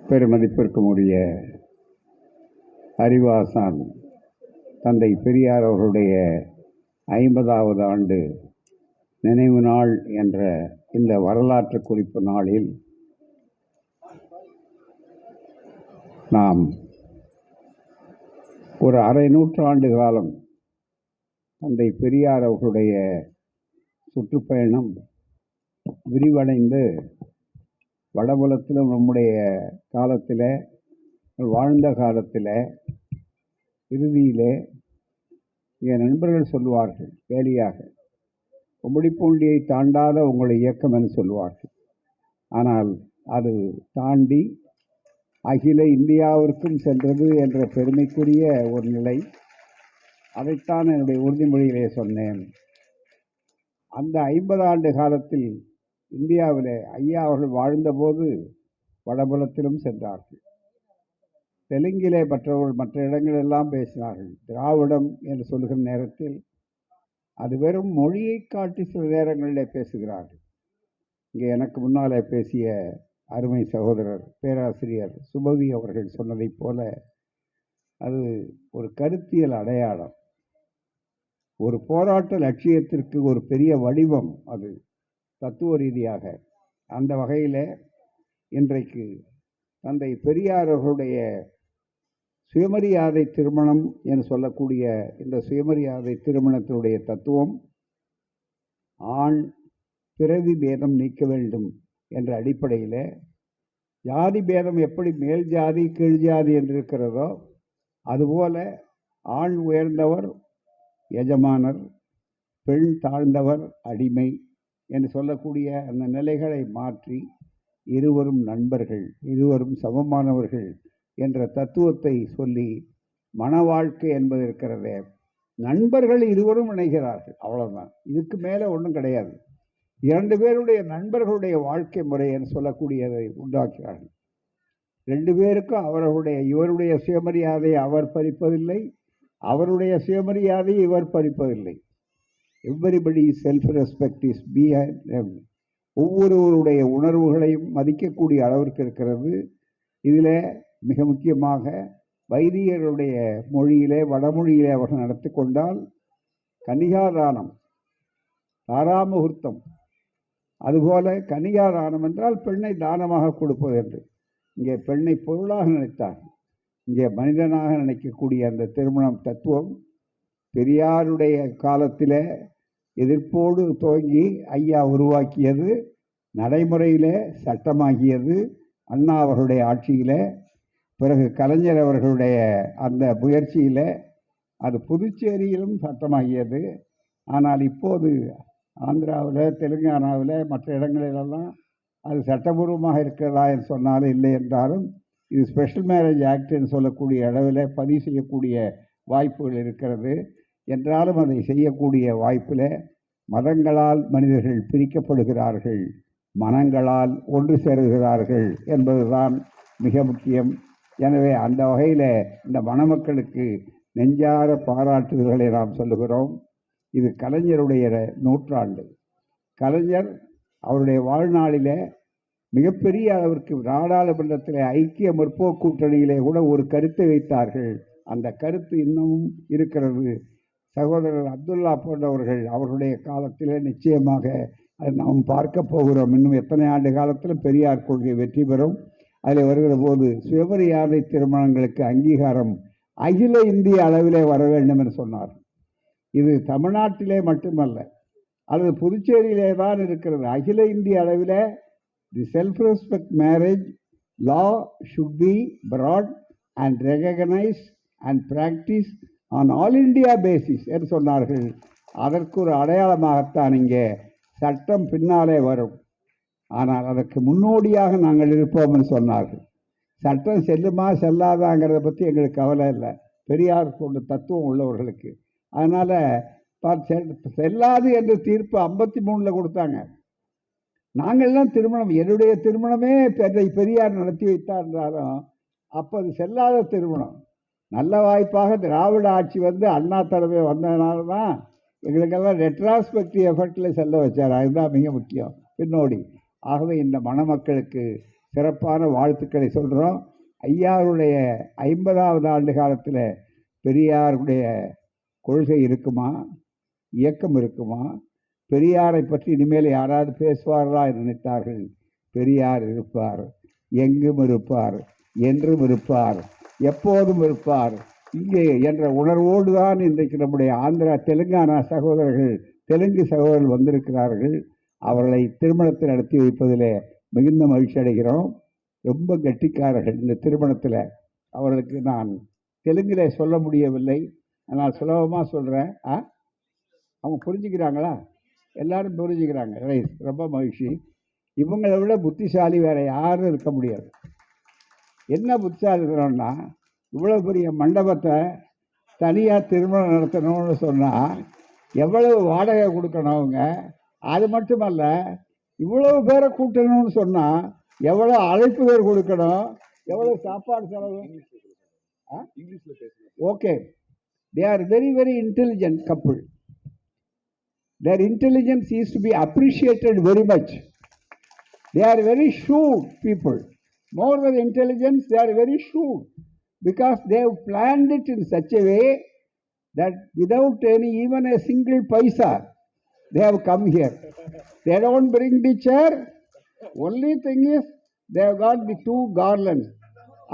பெருமதிப்பிற்கும் உரிய அறிவாசான் தந்தை பெரியார் அவர்களுடைய 50வது ஆண்டு நினைவு நாள் என்ற இந்த வரலாற்று குறிப்பு நாளில் நாம் ஒரு அரை நூற்றாண்டு காலம் தந்தை பெரியார் அவர்களுடைய சுற்றுப்பயணம் விரிவடைந்து வடபுலத்திலும் நம்முடைய காலத்தில் வாழ்ந்த காலத்தில் இறுதியிலே என் நண்பர்கள் சொல்லுவார்கள் கேலியாக கும்மிடிப்பூண்டியை தாண்டாத உங்களை இயக்கம் என்று சொல்லுவார்கள். ஆனால் அது தாண்டி அகில இந்தியாவிற்கும் சென்றது என்ற பெருமைக்குரிய ஒரு நிலை. அதைத்தான் என்னுடைய உறுதிமொழியிலே சொன்னேன். அந்த 50 ஆண்டு காலத்தில் இந்தியாவிலே ஐயா அவர்கள் வாழ்ந்தபோது வடபுலத்திலும் சென்றார்கள். தெலுங்கிலே மற்ற இடங்களெல்லாம் பேசினார்கள். திராவிடம் என்று சொல்லுகிற நேரத்தில் அது வெறும் மொழியை காட்டி சில நேரங்களிலே பேசுகிறார்கள். இங்கே எனக்கு முன்னாலே பேசிய அருமை சகோதரர் பேராசிரியர் சுபவி அவர்கள் சொன்னதைப் போல அது ஒரு கருத்தியல் அடையாளம், ஒரு போராட்ட லட்சியத்திற்கு ஒரு பெரிய வடிவம். அது தத்துவ ரீதியாக அந்த வகையில் இன்றைக்கு தந்தை பெரியார் அவர்களுடைய சுயமரியாதை திருமணம் என்று சொல்லக்கூடிய இந்த சுயமரியாதை திருமணத்தினுடைய தத்துவம் ஆண் பிறவி பேதம் நீக்க வேண்டும் என்ற அடிப்படையில் ஜாதி பேதம் எப்படி மேல் ஜாதி கீழ் ஜாதி என்று இருக்கிறதோ அதுபோல ஆண் உயர்ந்தவர் எஜமானர், பெண் தாழ்ந்தவர் அடிமை என்று சொல்லக்கூடிய அந்த நிலைகளை மாற்றி இருவரும் நண்பர்கள், இருவரும் சமமானவர்கள் என்ற தத்துவத்தை சொல்லி மன வாழ்க்கை என்பது இருக்கிறதே, நண்பர்கள் இருவரும் இணைகிறார்கள், அவ்வளவுதான். இதுக்கு மேலே ஒன்றும் கிடையாது. 2 பேருடைய நண்பர்களுடைய வாழ்க்கை முறை என்று சொல்லக்கூடியதை உண்டாக்கிறார்கள். 2 பேருக்கும் இவருடைய சுயமரியாதை அவர் பறிப்பதில்லை, அவருடைய சுயமரியாதை இவர் பறிப்பதில்லை. எவ்வரிபடி செல்ஃப் ரெஸ்பெக்ட் இஸ் ஒவ்வொருவருடைய உணர்வுகளையும் மதிக்கக்கூடிய அளவிற்கு இருக்கிறது. இதில் மிக முக்கியமாக வைதிகர்களுடைய மொழியிலே வடமொழியிலே அவர்கள் நடத்தி கொண்டால் கன்னிகாதானம், தாராமுகூர்த்தம், அதுபோல கன்னிகாதானம் என்றால் பெண்ணை தானமாக கொடுப்பது என்று. இங்கே பெண்ணை பொருளாக நினைத்தார், இங்கே மனிதனாக நினைக்கக்கூடிய அந்த திருமணம் தத்துவம் பெரியாருடைய காலத்தில் எதிர்ப்போடு துவங்கி ஐயா உருவாக்கியது, நடைமுறையில் சட்டமாகியது அண்ணா அவர்களுடைய ஆட்சியில், பிறகு கலைஞர் அவர்களுடைய அந்த முயற்சியில் அது புதுச்சேரியிலும் சட்டமாகியது. ஆனால் இப்போது ஆந்திராவில், தெலுங்கானாவில், மற்ற இடங்களிலெல்லாம் அது சட்டபூர்வமாக இருக்கிறதா என்று சொன்னாலும் இல்லை என்றாலும் இது ஸ்பெஷல் மேரேஜ் ஆக்ட் என்று சொல்லக்கூடிய அளவில் பதிவு செய்யக்கூடிய வாய்ப்புகள் இருக்கிறது. என்றாலும் அதை செய்யக்கூடிய வாய்ப்பில் மதங்களால் மனிதர்கள் பிரிக்கப்படுகிறார்கள், மனங்களால் ஒன்று சேருகிறார்கள் என்பதுதான் மிக முக்கியம். எனவே அந்த வகையில் இந்த மணமக்களுக்கு நெஞ்சார பாராட்டுதல்களை நாம் சொல்லுகிறோம். இது கலைஞருடைய நூற்றாண்டு. கலைஞர் அவருடைய வாழ்நாளில் மிகப்பெரிய அளவிற்கு நாடாளுமன்றத்தில் ஐக்கிய முற்போக்கு கூட்டணியிலே கூட ஒரு கருத்தை வைத்தார்கள். அந்த கருத்து இன்னமும் இருக்கிறது. சகோதரர் அப்துல்லா போன்றவர்கள் அவர்களுடைய காலத்தில் நிச்சயமாக அதை நாம் பார்க்க போகிறோம். இன்னும் எத்தனை ஆண்டு காலத்தில் பெரியார் கொள்கை வெற்றி பெறும். அதில் வருகிற போது சுயமரியாதை திருமணங்களுக்கு அங்கீகாரம் அகில இந்திய அளவிலே வர வேண்டும் என்று சொன்னார். இது தமிழ்நாட்டிலே மட்டுமல்ல, அல்லது புதுச்சேரியிலே தான் இருக்கிறது. அகில இந்திய அளவில் தி self respect marriage law should be brought and recognise and practice on all India basis என்று சொன்னார்கள். அதற்கு ஒரு அடையாளமாகத்தான் இங்கே சட்டம் பின்னாலே வரும். ஆனால் அதற்கு முன்னோடியாக நாங்கள் இருப்போம் என்று சொன்னார்கள். சட்டம் செல்லுமா செல்லாதாங்கிறத பற்றி எங்களுக்கு கவலை இல்லை, பெரியார் கொண்ட தத்துவம் உள்ளவர்களுக்கு. அதனால் செல்லாது என்று தீர்ப்பு 53 கொடுத்தாங்க. நாங்கள்லாம் திருமணம், என்னுடைய திருமணமே பெரியார் நடத்தி வைத்தார் என்றாலும் அப்போ அது செல்லாத திருமணம். நல்ல வாய்ப்பாக திராவிட ஆட்சி வந்து அண்ணா தலைமை வந்ததுனால தான் எங்களுக்கெல்லாம் ரெட்ராஸ்பெக்டிவ் எஃபெக்டில் செல்ல வச்சார். அதுதான் மிக முக்கியம், பின்னோடி. ஆகவே இந்த மணமக்களுக்கு சிறப்பான வாழ்த்துக்களை சொல்கிறோம். ஐயாவுடைய 50வது ஆண்டு காலத்தில் பெரியாருடைய கொள்கை இருக்குமா, இயக்கம் இருக்குமா, பெரியாரை பற்றி இனிமேல் யாராவது பேசுவார்களா என்று நினைத்தார்கள். பெரியார் இருப்பார், எங்கும் இருப்பார், என்றும் இருப்பார், எப்போதும் இருப்பார் இங்கே என்ற உணர்வோடு தான் இன்றைக்கு நம்முடைய ஆந்திரா தெலுங்கானா சகோதரர்கள், தெலுங்கு சகோதரர்கள் வந்திருக்கிறார்கள். அவர்களை திருமணத்தை நடத்தி வைப்பதில் மிகுந்த மகிழ்ச்சி அடைகிறோம். ரொம்ப கெட்டிக்காரர்கள். இந்த திருமணத்தில் அவர்களுக்கு நான் தெலுங்கில் சொல்ல முடியவில்லை, நான் சுலபமாக சொல்கிறேன். அவங்க புரிஞ்சுக்கிறாங்களா? எல்லாரும் புரிஞ்சுக்கிறாங்க. ரைட், ரொம்ப மகிழ்ச்சி. இவங்களை விட புத்திசாலி வேற யாரும் இருக்க முடியாது. என்ன புத்திசாலி இருக்கணும்னா, இவ்வளோ பெரிய மண்டபத்தை தனியாக திருமணம் நடத்தணும்னு சொன்னால் எவ்வளவு வாடகை கொடுக்கணும் அவங்க. அது மட்டுமல்ல, இவ்வளவு பேரை கூட்டணும்னு சொன்னால் எவ்வளோ அழைப்பு பேர் கொடுக்கணும், எவ்வளோ சாப்பாடு செலவு. Okay, they are very very intelligent couple. Their intelligence is to be appreciated very much. They are very shrewd people. More than intelligence, they are very shrewd because they have planned it in such a way that without even a single paisa, they have come here. They don't bring the chair. Only thing is they have got the 2 garlands.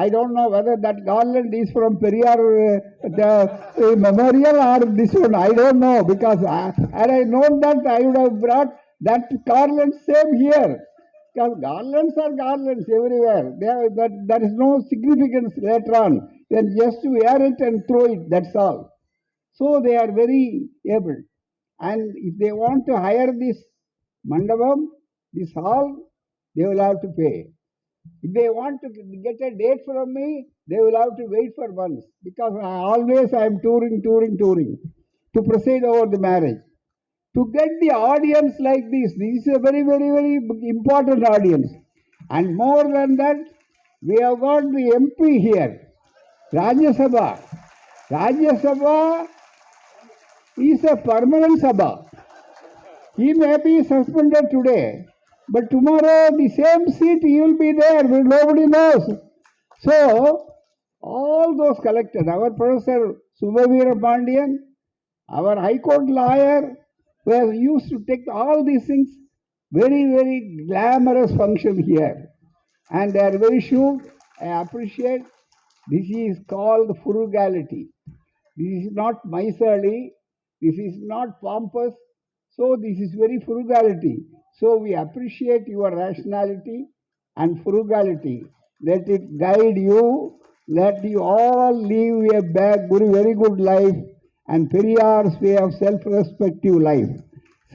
I don't know whether that garland is from Periyar memorial or this one. I don't know, because had I known that, I would have brought that garland same here. Because garlands are garlands everywhere. There is no significance later on. Then just wear it and throw it, that's all. So they are very able. And if they want to hire this mandapam, this hall, they will have to pay. If they want to get a date from me, they will have to wait for months, because I am touring to preside over the marriage. To get the audience like this is a very, very, very important audience. And more than that, we have got the MP here, Rajya Sabha. Rajya Sabha is a permanent Sabha. He may be suspended today, but tomorrow the same seat he will be there, nobody knows. So all those collected, our Professor Subhavira Pandian, our High Court lawyer, were used to take all these things, very, very glamorous function here. And they are very sure. I appreciate. This is called frugality. This is not miserly. This is not pompous. So this is very frugality. So we appreciate your rationality and frugality. Let it guide you. Let you all live a very good life, and Periyar's way of self-respective life.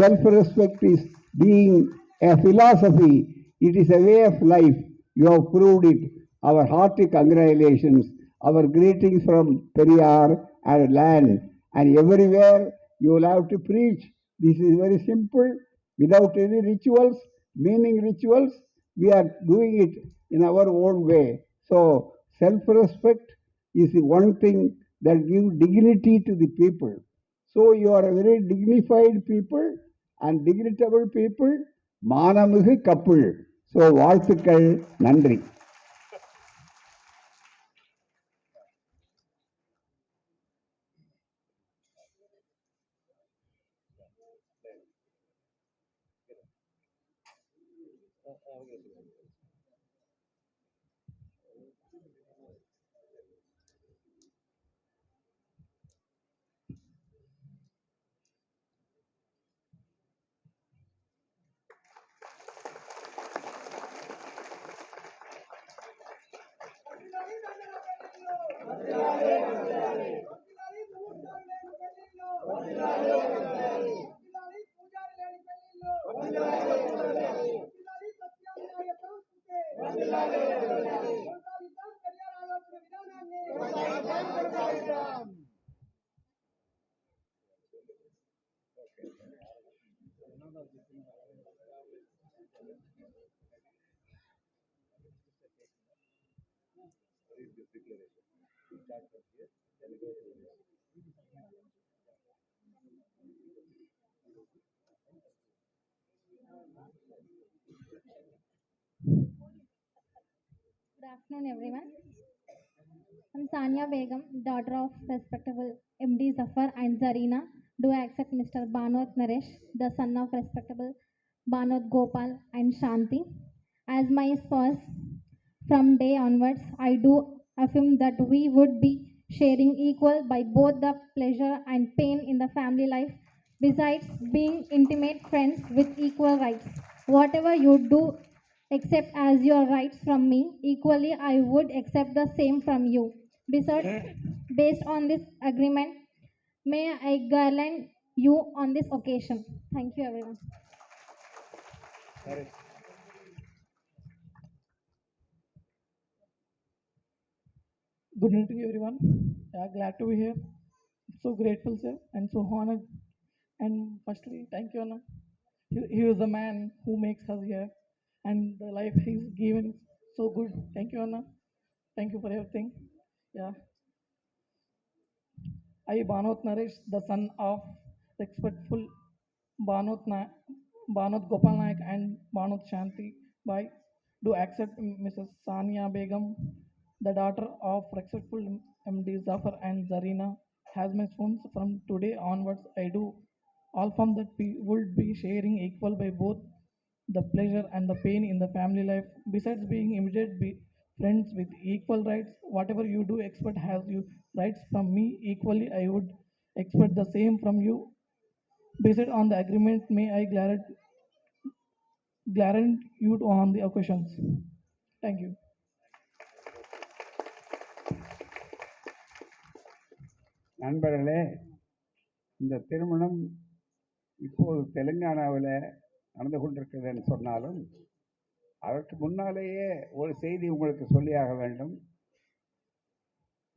Self-respect is being a philosophy. It is a way of life. You have proved it. Our hearty congratulations. Our greetings from Periyar and land. And everywhere you will have to preach. This is very simple, without any rituals, meaning rituals. We are doing it in our own way. So self-respect is the one thing that gives dignity to the people. So you are a very dignified people and dignitable people, மானமிகு couple. So வாழ்த்துக்கள், நன்றி. Good afternoon, everyone. I'm Sania Begum, daughter of respectable MD Zafar and Zarina. Do I accept Mr. Banot Naresh, the son of respectable Banot Gopal and Shanti, as my spouse? From day onwards, I do affirm that we would be sharing equal by both the pleasure and pain in the family life, besides being intimate friends with equal rights. Whatever you do accept as your rights from me, equally I would accept the same from you. Besides, based on this agreement, may I garland you on this occasion. Thank you, everyone. Good evening, everyone. Glad to be here. So grateful, sir, and so honored. And firstly, thank you, Anna. He was the man who makes us here, and the life he's given is so good. Thank you, Anna. Thank you for everything. Yeah, I, Banot Naresh, the son of respectful Banot, Banot Gopal Naik and Banot Shanti Bai, do accept Mrs. Sania Begum, the daughter of respectful MD Zafar and Zarina, has my sons from today onwards. I do all from that we would be sharing equal by both the pleasure and the pain in the family life. Besides being immediate friends with equal rights, whatever you do expect has you rights from me equally. I would expect the same from you. Based on the agreement, may I guarantee you on the occasions. Thank you. நண்பர்களே, இந்த திருமணம் இப்போது தெலுங்கானாவில் நடந்து கொண்டிருக்கிறதுன்னு சொன்னாலும் அதற்கு முன்னாலேயே ஒரு செய்தி உங்களுக்கு சொல்லியாக வேண்டும்.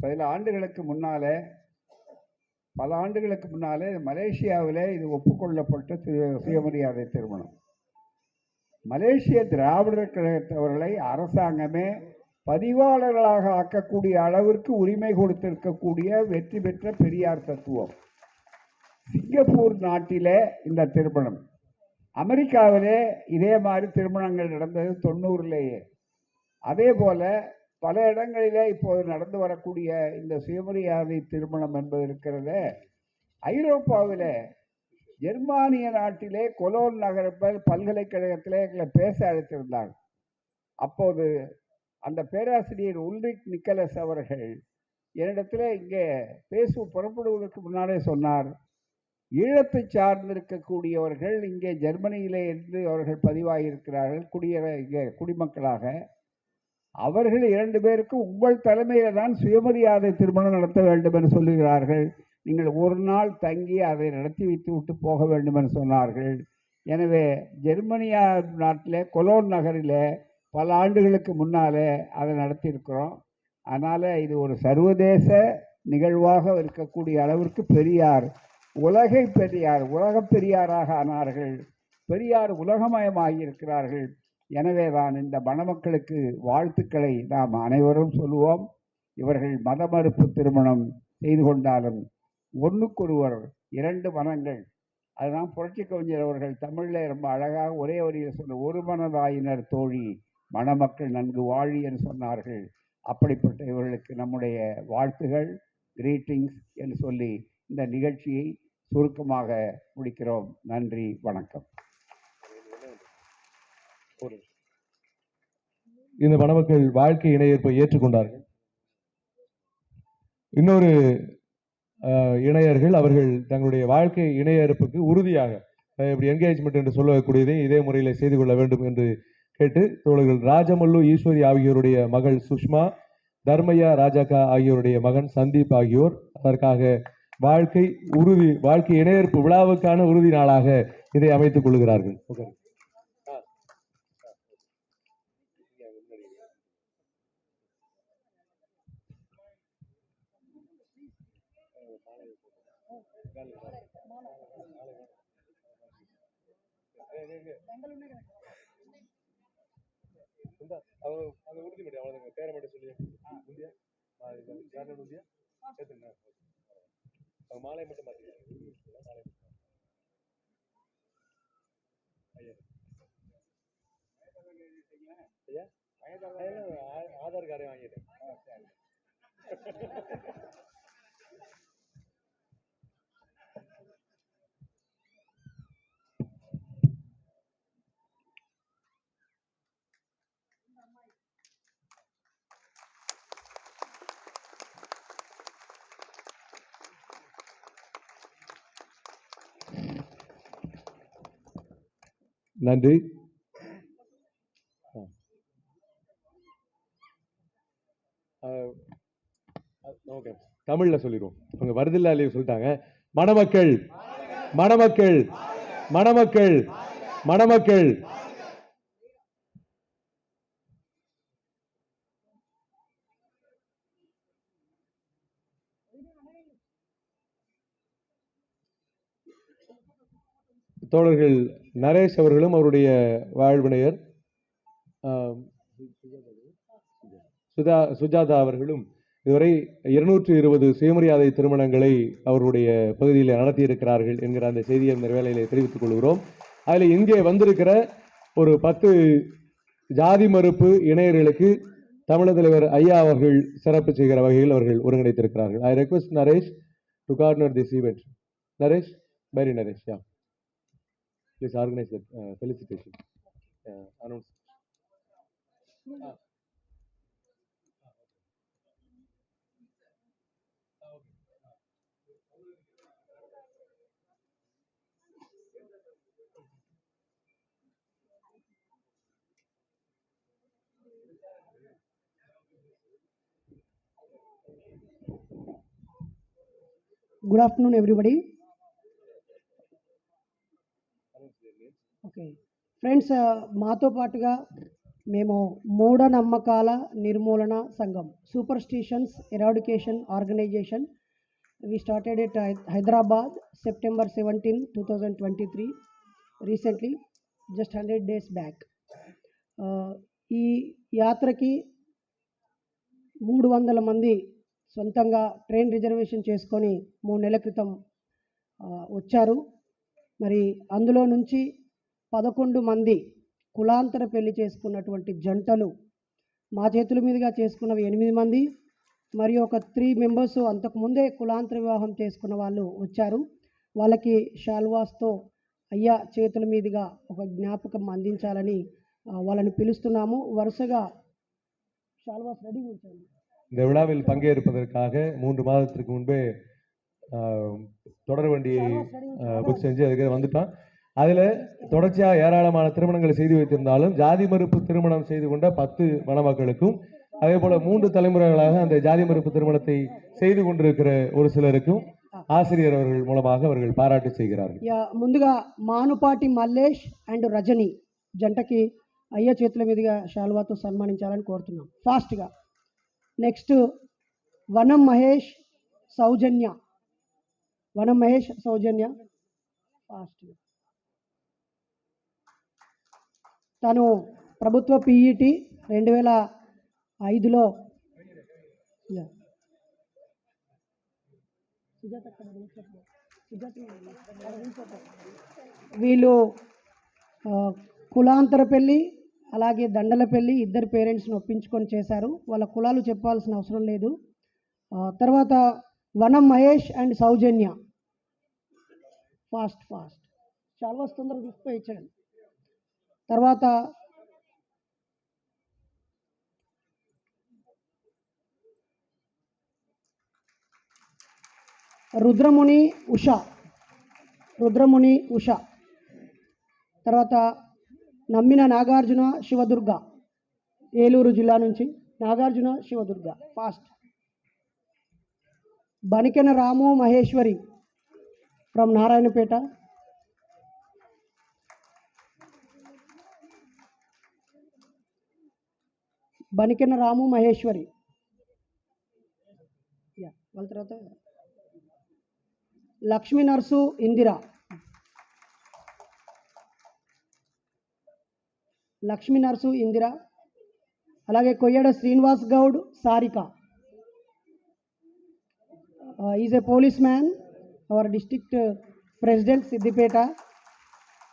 பல ஆண்டுகளுக்கு முன்னாலே மலேசியாவிலே இது ஒப்புக்கொள்ளப்பட்ட சுயமரியாதை திருமணம். மலேசிய திராவிடர் கழகத்தவர்களை அரசாங்கமே பதிவாளர்களாக ஆக்கக்கூடிய அளவிற்கு உரிமை கொடுத்திருக்கக்கூடிய வெற்றி பெற்ற பெரியார் தத்துவம். சிங்கப்பூர் நாட்டிலே இந்த திருமணம், அமெரிக்காவிலே இதே மாதிரி திருமணங்கள் நடந்தது 90லேயே. அதே போல பல இடங்களிலே இப்போது நடந்து வரக்கூடிய இந்த சுயமரியாதை திருமணம் என்பது இருக்கிறது. ஐரோப்பாவிலே ஜெர்மானிய நாட்டிலே கொலோன் நகர பல்கலைக்கழகத்திலே எங்களை பேச அழைத்திருந்தாங்க. அப்போது அந்த பேராசிரியர் உல்ரிக் நிக்கலஸ் அவர்கள் என்னிடத்தில் இங்கே புறப்படுவதற்கு முன்னாலே சொன்னார், ஈழத்தை சார்ந்திருக்கக்கூடியவர்கள் இங்கே ஜெர்மனியிலே இருந்து அவர்கள் பதிவாகியிருக்கிறார்கள் இங்கே குடிமக்களாக. அவர்கள் 2 பேருக்கும் உங்கள் தலைமையில் தான் சுயமரியாதை திருமணம் நடத்த வேண்டும் என்று சொல்லுகிறார்கள். நீங்கள் ஒரு நாள் தங்கி அதை நடத்தி வைத்து விட்டு போக வேண்டும் என்று சொன்னார்கள். எனவே ஜெர்மனியா நாட்டிலே கொலோன் நகரிலே பல ஆண்டுகளுக்கு முன்னாலே அதை நடத்தியிருக்கிறோம். அதனால் இது ஒரு சர்வதேச நிகழ்வாக இருக்கக்கூடிய அளவிற்கு பெரியார் உலகப் பெரியாராக ஆனார்கள். பெரியார் உலகமயமாகி இருக்கிறார்கள். எனவே தான் இந்த மணமக்களுக்கு வாழ்த்துக்களை நாம் அனைவரும் சொல்லுவோம். இவர்கள் மத மறுப்பு திருமணம் செய்து கொண்டாலும் ஒன்றுக்கொருவர் 2 மனங்கள், அதுதான் புரட்சி கவிஞர் அவர்கள் தமிழில் ரொம்ப அழகாக ஒரே வரியில் சொன்ன, ஒரு மனதாயினர் தோழி மணமக்கள் நன்கு வாழி என்று சொன்னார்கள். அப்படிப்பட்ட இவர்களுக்கு நம்முடைய வாழ்த்துகள், கிரீட்டிங்ஸ் என்று சொல்லி இந்த நிகழ்ச்சியை சுருக்கமாக முடிக்கிறோம். நன்றி, வணக்கம். இந்த மணமக்கள் வாழ்க்கை இணையேற்பை ஏற்றுக்கொண்டார்கள். இன்னொரு இணையர்கள் அவர்கள் தங்களுடைய வாழ்க்கை இணையேற்புக்கு உறுதியாக இப்படி என்கேஜ்மெண்ட் என்று சொல்லக்கூடியதை இதே முறையில் செய்து கொள்ள வேண்டும் என்று கேட்டு தோழர்கள் ராஜமல்லு ஈஸ்வரி ஆகியோருடைய மகள் சுஷ்மா, தர்மையா ராஜாக்கா ஆகியோருடைய மகன் சந்தீப் ஆகியோர் அதற்காக வாழ்க்கை இணையேற்பு விழாவுக்கான உறுதி நாளாக இதை அமைத்துக் கொள்கிறார்கள். உறுதிமொழி அவ்வளவு பேரை மட்டும் சொல்லி மாலை மட்டும் ஆதார் நன்றி. ஓகே, தமிழ்ல சொல்லிடுவோம். அவங்க வருதில்லா இல்லையே சொல்லிட்டாங்க. மணமக்கள் மணமக்கள் மணமக்கள் மணமக்கள். தோழர்கள் நரேஷ் அவர்களும் அவருடைய வாழ்வினையர் சுஜாதா அவர்களும் இதுவரை 220 சுயமரியாதை திருமணங்களை அவருடைய பகுதியில் நடத்தியிருக்கிறார்கள் என்கிற அந்த செய்தியை இந்த வேளையிலே தெரிவித்துக் கொள்கிறோம். அதில் இங்கே வந்திருக்கிற ஒரு 10 ஜாதி மறுப்பு இணையர்களுக்கு தமிழக தலைவர் ஐயா அவர்கள் சிறப்பு செய்கிற வகையில் அவர்கள் ஒருங்கிணைத்திருக்கிறார்கள். I request Naresh to coordinate this event. Naresh, very Naresh, yeah. Please organize the felicitation. Announce. Good afternoon, everybody. Okay friends, మాతో పాటుగా మేము మూఢనమ్మకాల నిర్మూలన సంఘం superstitions eradication organization we started at Hyderabad September 17, 2023 recently just 100 days back. ఈ యాత్రకి 300 మంది సొంతంగా ట్రైన్ రిజర్వేషన్ చేసుకొని 3 నెలల క్రితం వచ్చారు. మరి అందులో నుంచి 11 మంది కులాంతర పెళ్లి చేసుకున్నటువంటి జంటలు, మా చేతుల మీదుగా చేసుకున్నవి 8 మంది, మరియు ఒక 3 members అంతకుముందే కులాంతర వివాహం చేసుకున్న వాళ్ళు వచ్చారు. వాళ్ళకి షాల్వాస్తో అయ్యా చేతుల మీదుగా ఒక జ్ఞాపకం అందించాలని వాళ్ళని పిలుస్తున్నాము. వరుసగా షాల్వాస్ రెడీ ఉంచండి. இந்த விழாவில் பங்கேற்பதற்காக 3 மாதத்திற்கு முன்பே தொடர் வண்டியை புக் செஞ்சு அதுக்கு வந்துட்டான். அதில் தொடர்ச்சியாக ஏராளமான திருமணங்களை செய்து வைத்திருந்தாலும் ஜாதி மறுப்பு திருமணம் செய்து கொண்ட 10 மணமக்களுக்கும் அதே போல 3 தலைமுறைகளாக அந்த ஜாதி மறுப்பு திருமணத்தை செய்து கொண்டிருக்கிற ஒரு சிலருக்கும் ஆசிரியர் அவர்கள் மூலமாக அவர்கள் பாராட்டு செய்கிறார்கள். ముందుగా మానుపాటి మల్లేష్ అండ్ రజని జంటకి అయ్య చేతుల మీదుగా షాల్వాతో సన్మానించాలని కోరుతున్నాం ఫాస్ట్గా. నెక్స్ట్ వనం మహేష్ సౌజన్య, వనం మహేష్ సౌజన్య ఫాస్ట్గా. తను ప్రభుత్వ పీఈటీ 2005లో వీళ్ళు కులాంతర పెళ్ళి అలాగే దండల పెళ్ళి ఇద్దరు పేరెంట్స్ని ఒప్పించుకొని చేశారు. వాళ్ళ కులాలు చెప్పాల్సిన అవసరం లేదు. తర్వాత వనం మహేష్ అండ్ సౌజన్య ఫాస్ట్ చాలా వస్తుందరూ తీసుకుపోయి ఇచ్చాడు. తర్వాత రుద్రముని ఉష, తర్వాత నమ్మిన నాగార్జున శివదుర్గ, ఏలూరు జిల్లా నుంచి నాగార్జున శివదుర్గ ఫాస్ట్. బనికెన రాము మహేశ్వరి ఫ్రమ్ నారాయణపేట. బనికెన రాము మహేశ్వరి. వాళ్ళ తర్వాత లక్ష్మీ నర్సు ఇందిరా, అలాగే Koyyada Srinivas Goud Sarika. Is a policeman, our district president Siddipet,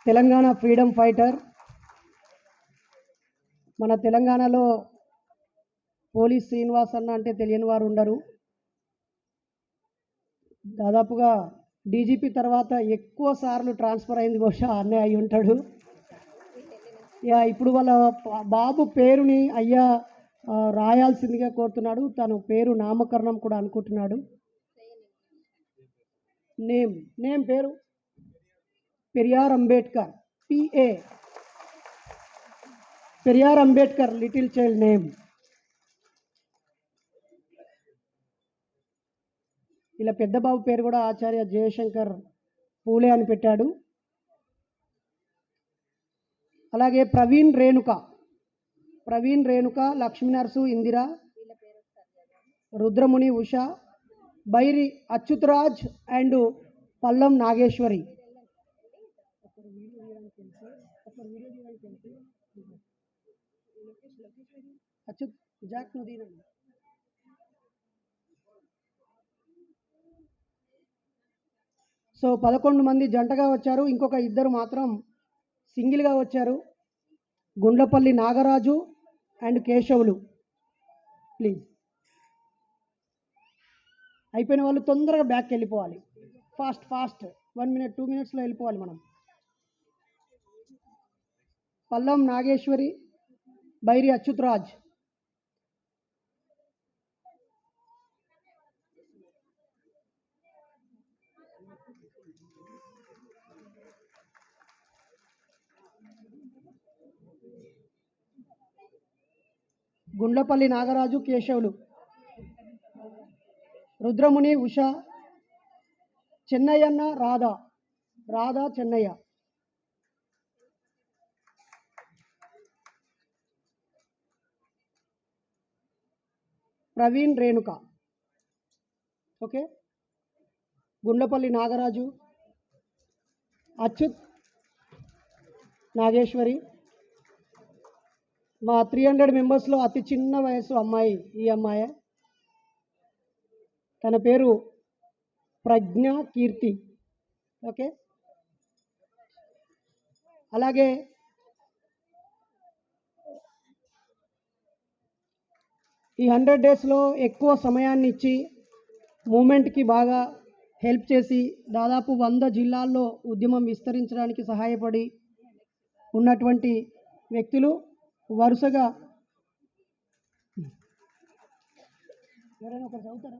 Telangana freedom fighter. మన తెలంగాణలో పోలీస్ శ్రీనివాస్ అన్న అంటే తెలియని వారు ఉండరు. దాదాపుగా డీజీపీ తర్వాత ఎక్కువ సార్లు ట్రాన్స్ఫర్ అయింది బహుశా అన్నయ్య అయి ఉంటాడు. ఇప్పుడు వాళ్ళ బాబు పేరుని అయ్యా రాయాల్సిందిగా కోరుతున్నాడు. తను పేరు నామకరణం కూడా అనుకుంటున్నాడు. నేమ్ పేరు Periyar Ambedkar, PA Periyar Ambedkar little child name. ఇలా పెద్ద బాబు పేరు కూడా ఆచార్య జయశంకర్ పూలే అని పెట్టాడు. అలాగే ప్రవీణ్ రేణుక, లక్ష్మీ నరసు, ఇందిరా, రుద్రముని, ఉష, బైరి అచ్యుతరాజ్ అండ్ పల్లం నాగేశ్వరి. అచ్యుత్ జాక్ నుదీన్. సో 11 మంది జంటగా వచ్చారు. ఇంకొక ఇద్దరు మాత్రం సింగిల్గా వచ్చారు. గుండ్లపల్లి నాగరాజు అండ్ కేశవులు. ప్లీజ్ అయిపోయిన వాళ్ళు తొందరగా బ్యాక్కి వెళ్ళిపోవాలి. ఫాస్ట్ 1 minute 2 minutesలో వెళ్ళిపోవాలి మనం. పల్లం నాగేశ్వరి, బైరి అచ్యుతరాజ్. గుండ్లపల్లి నాగరాజు, కేశవులు. రుద్రముని, ఉష, చెన్నయ్యన్న, రాధా చెన్నయ్య. ప్రవీణ్ రేణుక. ఓకే, గుండ్లపల్లి నాగరాజు, అచ్యుత్, నాగేశ్వరి. మా 300 మెంబర్స్లో అతి చిన్న వయసు అమ్మాయి ఈ అమ్మాయే. తన పేరు ప్రజ్ఞ కీర్తి. ఓకే, అలాగే ఈ 100 డేస్లో ఎక్కువ సమయాన్ని ఇచ్చి మూమెంట్కి బాగా హెల్ప్ చేసి దాదాపు 100 జిల్లాల్లో ఉద్యమం విస్తరించడానికి సహాయపడి ఉన్నటువంటి వ్యక్తులు వరుసగా ఎవరైనా ఒకరు చదువుతారా?